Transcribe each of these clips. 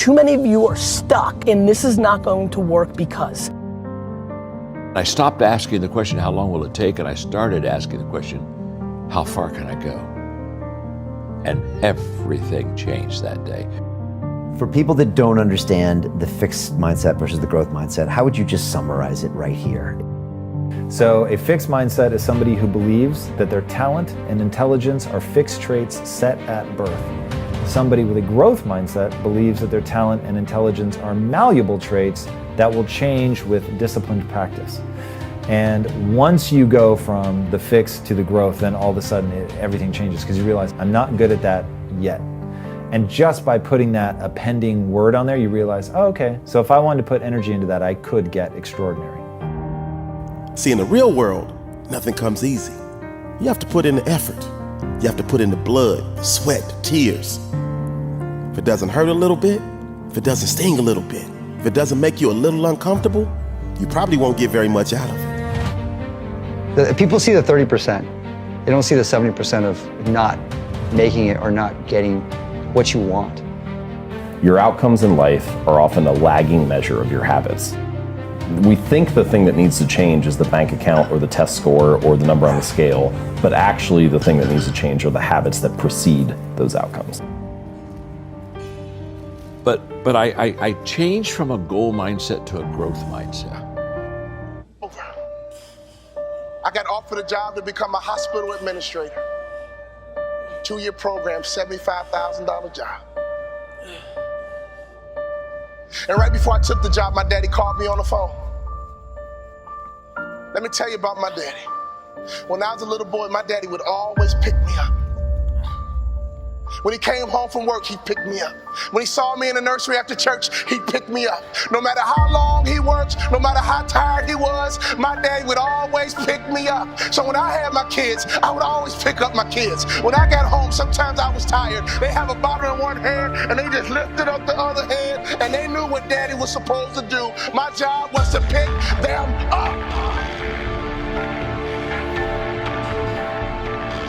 too many of you are stuck in this is not going to work because. I stopped asking the question, how long will it take? And I started asking the question, how far can I go? And everything changed that day. For people that don't understand the fixed mindset versus the growth mindset, how would you just summarize it right here? So a fixed mindset is somebody who believes that their talent and intelligence are fixed traits set at birth. Somebody with a growth mindset believes that their talent and intelligence are malleable traits that will change with disciplined practice. And once you go from the fixed to the growth, then all of a sudden everything changes, because you realize, I'm not good at that yet. And just by putting that appending word on there, you realize, oh, okay, so if I wanted to put energy into that, I could get extraordinary. See, in the real world, nothing comes easy. You have to put in the effort. You have to put in the blood, the sweat, the tears. If it doesn't hurt a little bit, if it doesn't sting a little bit, if it doesn't make you a little uncomfortable, you probably won't get very much out of it. People see the 30%. They don't see the 70% of not making it or not getting what you want. Your outcomes in life are often a lagging measure of your habits. We think the thing that needs to change is the bank account or the test score or the number on the scale, but actually the thing that needs to change are the habits that precede those outcomes. But I changed from a goal mindset to a growth mindset. I got offered a job to become a hospital administrator. 2-year program, $75,000 job. And right before I took the job, my daddy called me on the phone. Let me tell you about my daddy. When I was a little boy, my daddy would always pick me up. When he came home from work, he picked me up. When he saw me in the nursery after church, he picked me up. No matter how long he worked, no matter how tired he was, my daddy would always pick me up. So when I had my kids, I would always pick up my kids. When I got home, sometimes I was tired. They have a bottle in one hand, and they just lifted up the other hand, and they knew what daddy was supposed to do. My job was to pick them up.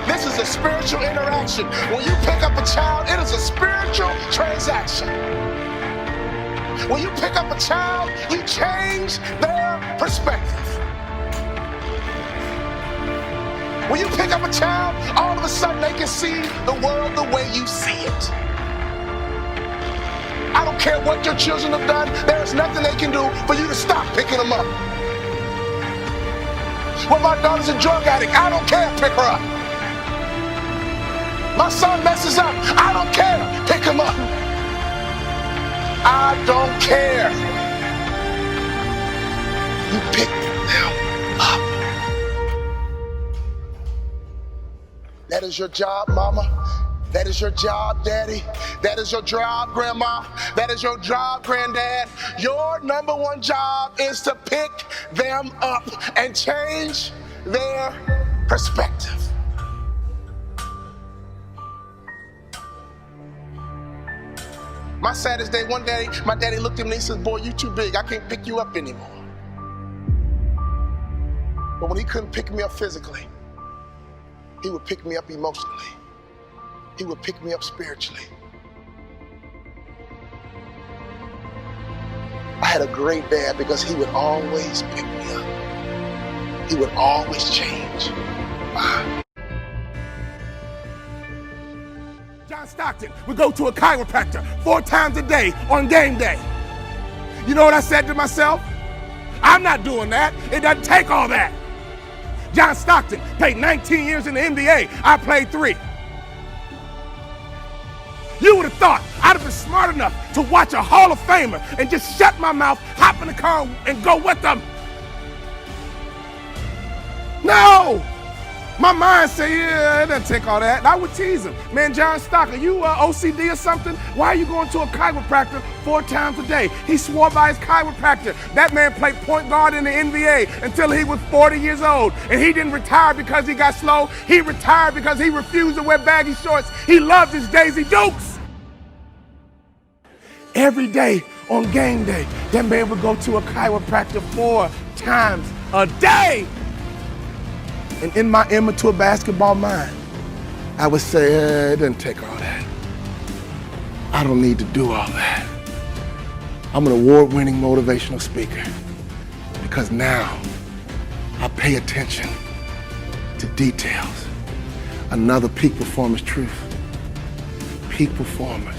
This is a spiritual interaction. When you pick up a child, it is a spiritual transaction. When you pick up a child, you change their perspective. When you pick up a child, all of a sudden they can see the world the way you see it. I don't care what your children have done, there is nothing they can do for you to stop picking them up. When my daughter's a drug addict, I don't care, pick her up. My son messes up, I don't care, pick him up. I don't care. You pick them up. That is your job, mama. That is your job, daddy. That is your job, grandma. That is your job, granddad. Your number one job is to pick them up and change their perspective. My saddest day, one day, my daddy looked at me and he said, boy, you too big. I can't pick you up anymore. But when he couldn't pick me up physically, he would pick me up emotionally. He would pick me up spiritually. I had a great dad because he would always pick me up. He would always change. Why? John Stockton would go to a chiropractor 4 times a day on game day. You know what I said to myself? I'm not doing that. It doesn't take all that. John Stockton played 19 years in the NBA. I played 3. You would have thought I'd have been smart enough to watch a Hall of Famer and just shut my mouth, hop in the car, and go with them. No! My mind said, yeah, it doesn't take all that. And I would tease him. Man, John Stockton, you OCD or something? Why are you going to a chiropractor 4 times a day? He swore by his chiropractor. That man played point guard in the NBA until he was 40 years old. And he didn't retire because he got slow. He retired because he refused to wear baggy shorts. He loved his Daisy Dukes. Every day on game day, that man would go to a chiropractor 4 times a day. And in my immature basketball mind, I would say, it doesn't take all that. I don't need to do all that. I'm an award-winning motivational speaker because now I pay attention to details. Another peak performance truth. Peak performers